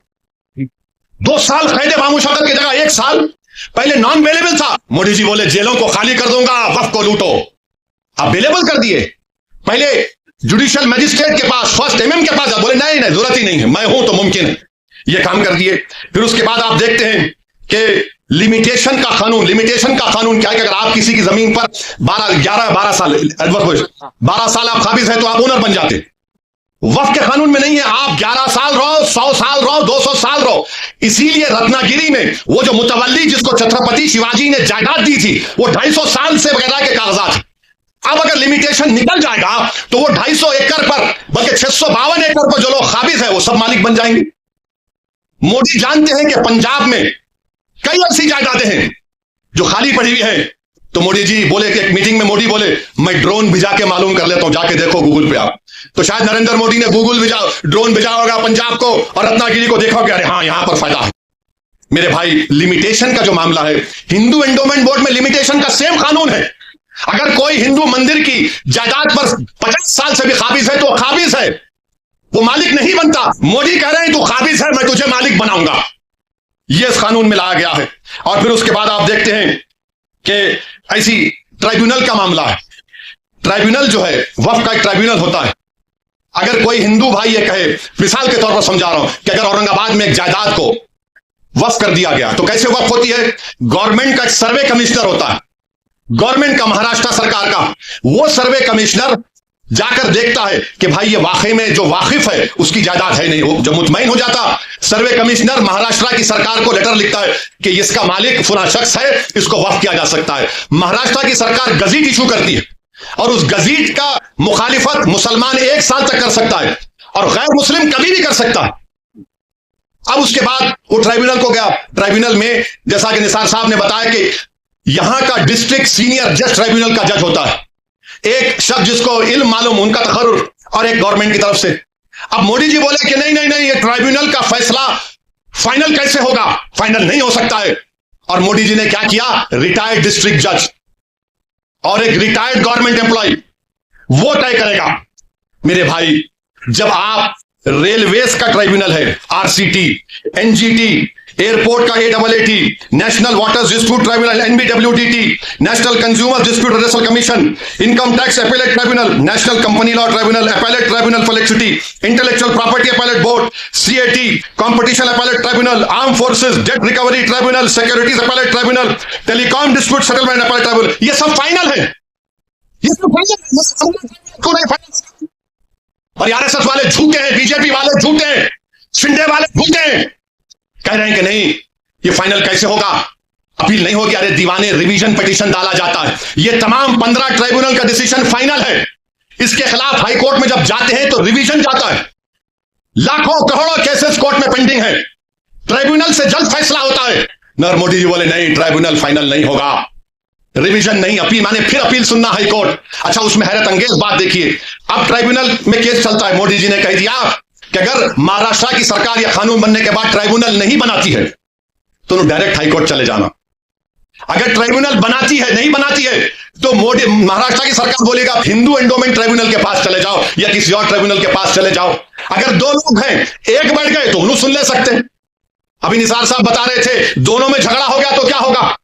2 साल कैद बामुशक्कत की जगह 1 साल। पहले नॉन अवेलेबल था, मोदी जी बोले जेलों को खाली कर दूंगा, वक्फ को लूटो, आप अवेलेबल कर दिए। पहले जुडिशियल मजिस्ट्रेट के पास, फर्स्ट एमएम के पास, बोले नहीं नहीं जरूरत ही नहीं है, मैं हूं तो मुमकिन है, ये काम कर दिए। फिर उसके बाद आप देखते हैं कि लिमिटेशन का कानून क्या है कि अगर आप किसी की जमीन पर 12 साल 12 साल आप काबिज है तो आप ओनर बन जाते। वक्फ के कानून में नहीं है, आप 11 साल रहो, 100 साल रहो, 200 साल रहो। इसीलिए रत्नागिरी में वो जो मुतवल्ली जिसको छत्रपति शिवाजी ने जायदाद दी थी, वो 250 साल से वगैरह के कागजात। अब अगर लिमिटेशन निकल जाएगा तो वो 250 एकड़ पर, बल्कि 652 एकड़ पर जो लोग काबिज है वो सब मालिक बन जाएंगे। मोदी जानते हैं कि पंजाब में कई ऐसी जायदादें हैं जो खाली पड़ी हुई है, तो मोदी जी बोले कि एक मीटिंग में मोदी बोले मैं ड्रोन भिजा के मालूम कर लेता हूं, जाके देखो गूगल पे आप। तो शायद नरेंद्र मोदी ने ड्रोन भेजा होगा पंजाब को और रत्नागिरी को, देखा कि अरे हाँ यहां पर फायदा है। मेरे भाई लिमिटेशन का जो मामला है, हिंदू एंडोमेंट बोर्ड में लिमिटेशन का सेम कानून है। अगर कोई हिंदू मंदिर की जायदाद पर 50 साल से भी काबिज है तो काबिज है, वो मालिक नहीं बनता। मोदी कह रहे हैं तू काबिज है, मैं तुझे मालिक बनाऊंगा, ये इस कानून में लाया गया है। और फिर उसके बाद आप देखते हैं कि ऐसी ट्राइब्यूनल का मामला है। ट्राइब्यूनल जो है, वक्फ का एक ट्राइब्यूनल होता है। अगर कोई हिंदू भाई ये कहे, मिसाल के तौर पर समझा रहा हूं, कि अगर औरंगाबाद में एक जायदाद को वक्फ कर दिया गया, तो कैसे वक्फ होती है? गवर्नमेंट का एक सर्वे कमिश्नर होता है, गवर्नमेंट का, महाराष्ट्र सरकार का। वो सर्वे कमिश्नर जाकर देखता है कि भाई ये वाकई में जो वाकिफ है उसकी जायदाद है नहीं। वो जब मुतमईन हो जाता, सर्वे कमिश्नर महाराष्ट्र की सरकार को लेटर लिखता है कि इसका मालिक फुला शख्स है, इसको वक्फ किया जा सकता है। महाराष्ट्र की सरकार गजीट इशू करती है और उस गजीट का मुखालिफत मुसलमान 1 साल तक कर सकता है और गैर मुस्लिम कभी भी कर सकता है। अब उसके बाद वो ट्राइब्यूनल को गया। ट्राइब्यूनल में जैसा कि निसार साहब ने बताया कि यहां का डिस्ट्रिक्ट सीनियर जज ट्राइब्यूनल का जज होता है, एक शख्स जिसको इल्म मालूम, उनका तखर्रुर, और एक गवर्नमेंट की तरफ से। अब मोदी जी बोले कि नहीं नहीं नहीं, ये ट्राइब्यूनल का फैसला फाइनल कैसे होगा? फाइनल नहीं हो सकता है। और मोदी जी ने क्या किया? रिटायर्ड डिस्ट्रिक्ट जज और एक रिटायर्ड गवर्नमेंट एम्प्लॉय वो तय करेगा। मेरे भाई, जब आप रेलवेज का ट्राइब्यूनल है, आरसीटी, एनजीटी, एयरपोर्ट का AAAT, national waters dispute tribunal NBWDT, national consumer dispute redressal commission, income tax appellate tribunal, national company law tribunal, appellate tribunal for electricity, intellectual property appellate board, CAT, competition appellate tribunal, arm forces date recovery tribunal, securities appellate tribunal, telecom dispute settlement appellate tribunal. ये सब फाइनल है, ये सब फाइनल है। और आरएसएस वाले झूठे हैं, बीजेपी वाले झूठे हैं, शिंदे वाले झूठे हैं, कह रहे हैं कि नहीं ये फाइनल कैसे होगा, अपील नहीं होगी। अरे दीवाने, रिवीजन पिटीशन डाला जाता है। ये तमाम 15 ट्राइब्यूनल का डिसीजन फाइनल है। इसके खिलाफ हाई कोर्ट में जब जाते हैं तो रिवीजन जाता है। लाखों करोड़ों केसेस कोर्ट में पेंडिंग है, ट्राइब्यूनल से जल्द फैसला होता है। नरेंद्र मोदी जी बोले नहीं, ट्राइब्यूनल फाइनल नहीं होगा, रिवीजन नहीं, अपील, माने फिर अपील सुनना हाई कोर्ट। अच्छा, उसमें हैरत अंगेज बात देखिए, अब ट्राइब्यूनल में केस चलता है। मोदी जी ने कह दिया कि अगर महाराष्ट्र की सरकार या कानून बनने के बाद ट्राइब्यूनल नहीं बनाती है तो डायरेक्ट हाईकोर्ट चले जाना। अगर ट्राइब्यूनल बनाती है, नहीं बनाती है, तो मोदी महाराष्ट्र की सरकार बोलेगा हिंदू एंडोमेंट ट्राइब्यूनल के पास चले जाओ या किसी और ट्राइब्यूनल के पास चले जाओ। अगर दो लोग हैं, एक बैठ गए तो उन्हें सुन ले सकते हैं। अभी निसार साहब बता रहे थे दोनों में झगड़ा हो गया तो क्या होगा,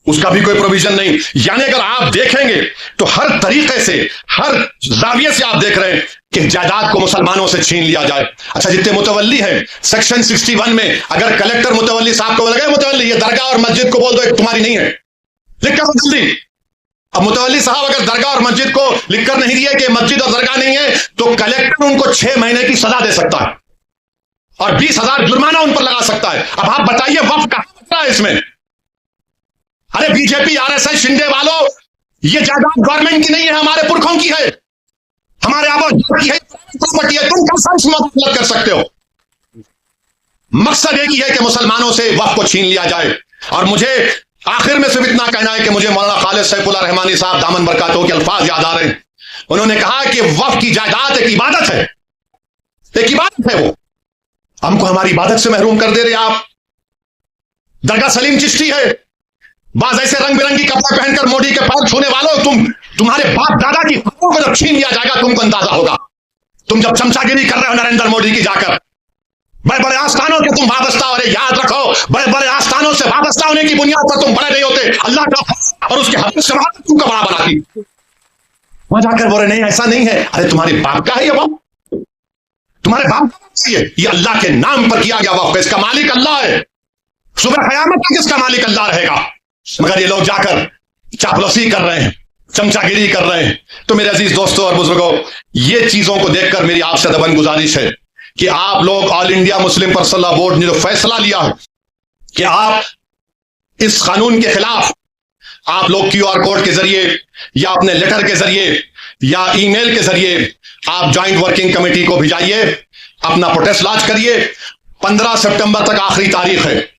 उसका भी कोई प्रोविजन नहीं। यानी अगर आप देखेंगे तो हर तरीके से, हर जाविये से आप देख रहे हैं कि जायदाद को मुसलमानों से छीन लिया जाए। अच्छा, जितने मुतवल्ली हैं, सेक्शन 61 में अगर कलेक्टर मुतवल्ली साहब को लगे मुतवल्ली ये दरगाह और मस्जिद को बोल दो तुम्हारी नहीं है, लिख कर जल्दी। अब मुतवल्ली साहब अगर दरगाह और मस्जिद को लिखकर नहीं दिए कि मस्जिद और दरगाह नहीं है, तो कलेक्टर उनको 6 महीने की सजा दे सकता है और 20,000 जुर्माना उन पर लगा सकता है। अब आप बताइए वक्फ कहां बचता है इसमें? अरे बीजेपी, आरएसएस, शिंदे वालों, ये जायदाद गवर्नमेंट की नहीं है, हमारे पुरखों की है, हमारे आबाद की है, प्रॉपर्टी है, तुम कैसा इसमें गलत कर सकते हो? मकसद एक ही है कि मुसलमानों से वक्फ को छीन लिया जाए। और मुझे आखिर में सिर्फ इतना कहना है कि मुझे मौलाना खालिद सैफुल्लाह रहमानी साहब दामन बरकातहू के अल्फाज याद आ रहे हैं। उन्होंने कहा कि वक्फ की जायदाद एक इबादत है, एक इबादत है, वो हमको हमारी इबादत से महरूम कर दे रहे आप। दरगाह सलीम चिश्ती है, बाज ऐसे रंग बिरंगी कपड़े पहनकर मोदी के पैर छूने वालों, तुम्हारे बाप दादा की खबरों को जब छीन लिया जाएगा तुमको अंदाजा होगा। तुम जब चमचागिरी कर रहे हो नरेंद्र मोदी की जाकर, बड़े बड़े आस्थानों के तुम वाबस्ता हो रहे, याद रखो, बड़े बड़े आस्थानों से वाबस्ता होने की बुनियाद पर तुम बड़े नहीं होते, अल्लाह का और उसके हक से तुमको बड़ा बनाती। वहां जाकर बोले नहीं ऐसा नहीं है, अरे तुम्हारे बाप का है ये वक्त, तुम्हारे बाप का है ये अल्लाह के नाम पर किया गया वक्त, इसका मालिक अल्लाह है, सुबह कयामत तक इसका मालिक अल्लाह रहेगा। मगर ये लोग जाकर चापलूसी कर रहे हैं, चमचागिरी कर रहे हैं। तो मेरे अजीज दोस्तों और बुजुर्गों, ये चीजों को देखकर मेरी आपसे दबन गुजारिश है कि आप लोग all India Muslim personal board ने जो फैसला लिया है कि आप इस कानून के खिलाफ आप लोग QR कोड के जरिए या अपने लेटर के जरिए या ईमेल के जरिए आप ज्वाइंट वर्किंग कमेटी को भिजाइए, अपना प्रोटेस्ट लॉन्च करिए। 15 सितंबर तक आखिरी तारीख है,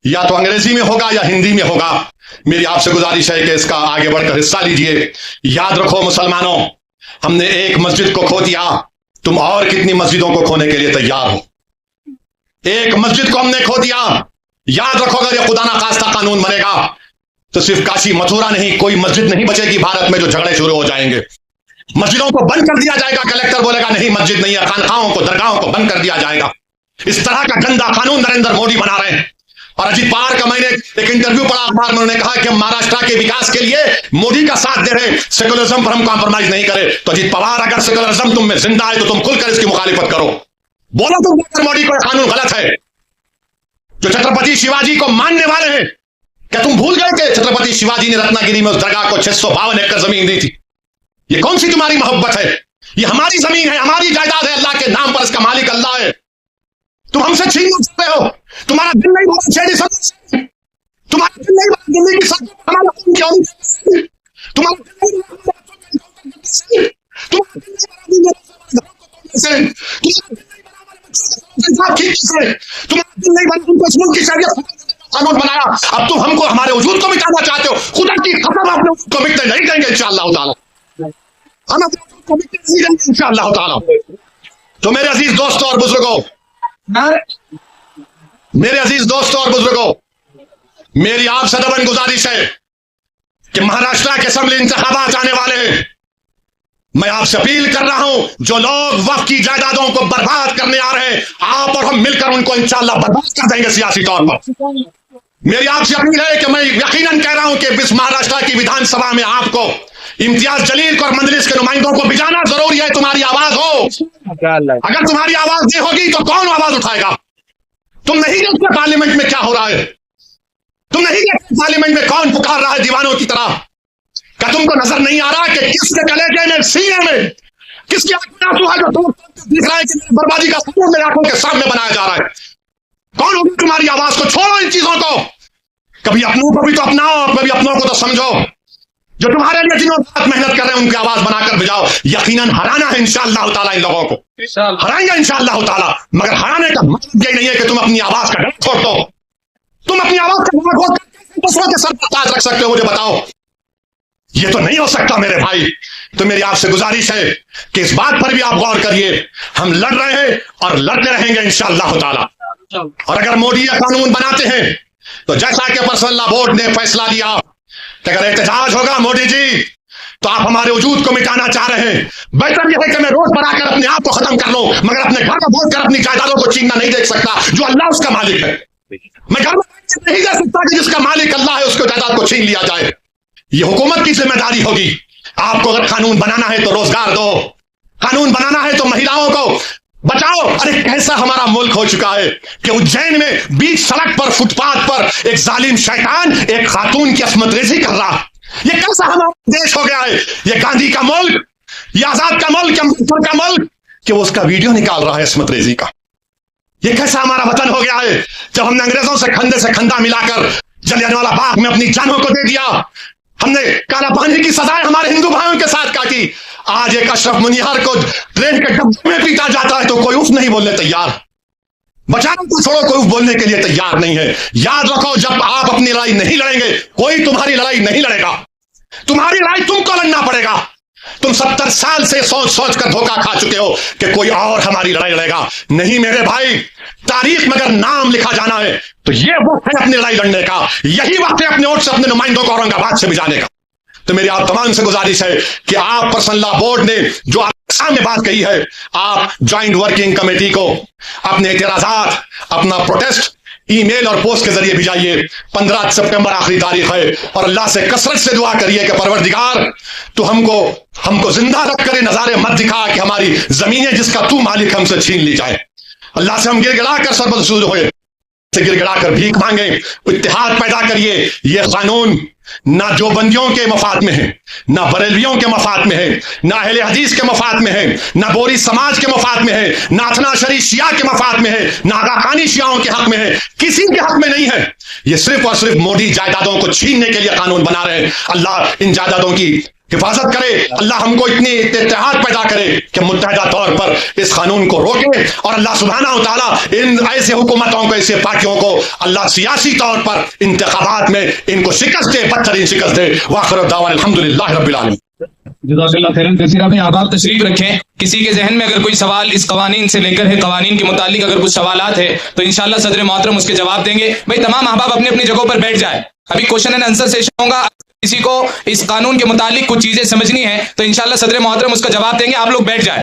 या तो अंग्रेजी में होगा या हिंदी में होगा। मेरी आपसे गुजारिश है कि इसका आगे बढ़कर हिस्सा लीजिए। याद रखो मुसलमानों, हमने एक मस्जिद को खो दिया, तुम और कितनी मस्जिदों को खोने के लिए तैयार हो? एक मस्जिद को हमने खो दिया, याद रखो अगर ये खुदा ना खास्ता कानून बनेगा तो सिर्फ काशी मथुरा नहीं, कोई मस्जिद नहीं बचेगी भारत में जो झगड़े शुरू हो जाएंगे। मस्जिदों को बंद कर दिया जाएगा, कलेक्टर बोलेगा नहीं मस्जिद नहीं है, खानखाहों को, दरगाहों को बंद कर दिया जाएगा। इस तरह का गंदा कानून नरेंद्र मोदी बना रहे हैं। और अजीत पवार का मैंने एक इंटरव्यू पढ़ा अखबार में, उन्होंने कहा कि हम महाराष्ट्र के विकास के लिए मोदी का साथ दे रहे हैं, सेकुलरिज्म पर हम कॉम्प्रोमाइज नहीं करें। तो अजीत पवार, अगर सेकुलरिज्म तुम में जिंदा है तो तुम खुलकर इसकी मुखालिफत करो, बोलो तुम मोदी को कानून गलत है। जो छत्रपति शिवाजी को मानने वाले हैं, क्या तुम भूल गए कि छत्रपति शिवाजी ने रत्नागिरी में उस दरगाह को 652 एकड़ जमीन दी थी? ये कौन सी तुम्हारी मोहब्बत है? ये हमारी जमीन है, हमारी जायदाद है, अल्लाह के नाम पर इसका मालिक अल्लाह है। तुम हमसे छीन सकते हो, तुम्हारा दिल नहीं बोला छेड़ी सकते, तुम्हारा दिल नहीं बोला दिल्ली की सरकार हमारा खून क्यों नहीं, तुम्हारा दिल नहीं बोला कानून बनाया। अब तुम हमको हमारे वजूद को मिटाना चाहते हो, खुदा की कसम अपने वजूद को मिटने नहीं देंगे इंशाअल्लाह ताला, हम अपने वजूद को मिटने नहीं देंगे इंशाअल्लाह ताला। तो मेरे अजीज दोस्तों और बुजुर्गों, मेरे अजीज दोस्तों और बुजुर्गों, मेरी आपसे दबन गुजारिश है कि महाराष्ट्र के असेंबली इंतखाबात आने वाले हैं। मैं आपसे अपील कर रहा हूं, जो लोग वक्फ की जायदादों को बर्बाद करने आ रहे हैं, आप और हम मिलकर उनको इंशाअल्लाह बर्बाद कर देंगे सियासी तौर पर। मेरी आपसे अपील है कि मैं यकीनन कह रहा हूं कि इस महाराष्ट्र की विधानसभा में आपको इम्तियाज जलील को और मंजलिस के नुमाइंदों को भिजाना जरूरी है। तुम्हारी आवाज हो, अगर तुम्हारी आवाज नहीं होगी तो कौन आवाज उठाएगा? तुम नहीं देखते पार्लियामेंट में क्या हो रहा है, तुम नहीं देखते पार्लियामेंट में कौन पुकार रहा है दीवानों की तरह? क्या तुमको नजर नहीं आ रहा कि किसके कलेजे में, सीने में किसकी आंखों है जो दिख रहा है कि बर्बादी का सपूत मेरे आंखों के सामने बनाया जा रहा है? कौन होगी तुम्हारी आवाज को? छोड़ो इन चीजों को, कभी अपनों को भी तो अपनाओ, कभी अपनों को तो समझो। जो तुम्हारे लिए दिनों रात मेहनत कर रहे हैं उनकी आवाज बनाकर भिजाओ। यकीनन हराना है इंशाअल्लाह ताला, इन लोगों को हराएंगे इंशाअल्लाह ताला। मगर हराने का मतलब ये नहीं है कि तुम अपनी आवाज का डर छोड़ दो। तुम अपनी आवाज का डर छोड़ दूसरों के सर पर ताज रख सकते हो? मुझे बताओ, ये तो नहीं हो सकता मेरे भाई। तो मेरी आपसे गुजारिश है कि इस बात पर भी आप गौर करिए। हम लड़ रहे हैं और लड़ते रहेंगे इंशाअल्लाह ताला। और अगर मोदी यह कानून बनाते हैं, तो जैसा कि पर्सनल लॉ बोर्ड ने फैसला लिया कि अगर एहतजाज होगा मोदी जी तो आप हमारे वजूद को मिटाना चाह रहे हैं, बेहतर यह है कि मैं रोड पर आकर अपने आप को खत्म कर लूं, मगर अपने घर में बैठकर अपनी जायदादों को छीनना नहीं देख सकता जो अल्लाह उसका मालिक है। मैं घर में नहीं दे सकता कि जिसका मालिक अल्लाह है उसको जायदाद को छीन लिया जाए। यह हुकूमत की जिम्मेदारी होगी। आपको अगर कानून बनाना है तो रोजगार दो, कानून बनाना है तो महिलाओं को बचाओ। अरे कैसा हमारा मुल्क हो चुका है कि उज्जैन में बीच सड़क पर फुटपाथ पर एक जालिम शैतान एक खातून की अस्मत रेजी कर रहा। ये कैसा हमारा देश हो गया है? ये गांधी का मुल्क, ये आजाद का मुल्क, अम्बेडकर का मुल्क, कि वो उसका वीडियो निकाल रहा है अस्मत रेजी का। ये कैसा हमारा वतन हो गया है जब हमने अंग्रेजों से खंदा मिलाकर जलियांवाला बाग में अपनी जानों को दे दिया। हमने काला पानी की सजाएं हमारे हिंदू भाइयों के साथ काटी। आज एक अशरफ मुनियार को ट्रेन के डब्बे में पीटा जाता है तो कोई उफ नहीं बोलने तैयार, बचाने को छोड़ो कोई उफ बोलने के लिए तैयार नहीं है। याद रखो, जब आप अपनी लड़ाई नहीं लड़ेंगे कोई तुम्हारी लड़ाई नहीं लड़ेगा। तुम्हारी लड़ाई तुमको लड़ना पड़ेगा। तुम 70 साल से सोच सोच कर धोखा खा चुके हो कि कोई और हमारी लड़ाई लड़ेगा। नहीं मेरे भाई, तारीख में अगर नाम लिखा जाना है तो ये वक्त है अपनी लड़ाई लड़ने का। यही वक्त है अपने वोट से अपने नुमाइंदों को औरंगाबाद से भिजाने का। तो मेरी आप तमाम से गुजारिश है कि आप पर्सनल लॉ बोर्ड ने जो सामने बात कही है, आप ज्वाइंट वर्किंग कमेटी को अपने एतराजात, अपना प्रोटेस्ट ईमेल और पोस्ट के जरिए भिजाइए। 15 सितंबर आखिरी तारीख है और अल्लाह से कसरत से दुआ करिए कि परवरदिगार तू हमको जिंदा रख कर नजारे मत दिखा कि हमारी जमीनें जिसका तू मालिक हमसे छीन ली जाए। अल्लाह से हम गिड़गिड़ा कर सरबलसूद हुए, से गिड़गिड़ा कर भीख मांगे, इत्तेहाद पैदा करिए। यह कानून ना जो बंदियों के मफाद में है, ना बरेलवियों के मफाद में है, ना अहले हदीस के मफाद में है, ना बोरी समाज के मफाद में है, ना अथना शरी शिया के मफाद में है, ना आगा खानी शियाओं के हक में है, किसी के हक में नहीं है। यह सिर्फ और सिर्फ मोदी जायदादों को छीनने के लिए कानून बना रहे हैं। अल्लाह इन जायदादों की हिफाजत करे, अल्लाह हमको इतनी इत्तेहाद पैदा करे कि मुत्तहदा तौर पर इस कानून को रोके और अल्लाह सुब्हानहू व तआला इन ऐसे हुकूमतों को, ऐसे पार्टियों को अल्लाह सियासी तौर पर इंतखाबात में इनको शिकस्त दे, बदतरीन शिकस्त दे। वाखिर दावाना अल्हम्दुलिल्लाहि रब्बिल आलमीन। जज़ाकल्लाह खैरन कसीरा भाई, आप तशरीफ रखें। किसी के जहन में अगर कोई सवाल इस कवानीन से लेकर है, कवानीन के मुतालिक अगर कुछ सवालात है तो इंशाअल्लाह सदर मोहतरम उसके जवाब देंगे। भाई तमाम अहबाब अपनी अपनी जगहों पर बैठ जाए। अभी क्वेश्चन एंड आंसर सेशन होगा। किसी को इस कानून के मुतालिक कुछ चीजें समझनी है तो इंशाअल्लाह सदर मोहतरम उसका जवाब देंगे। आप लोग बैठ जाए।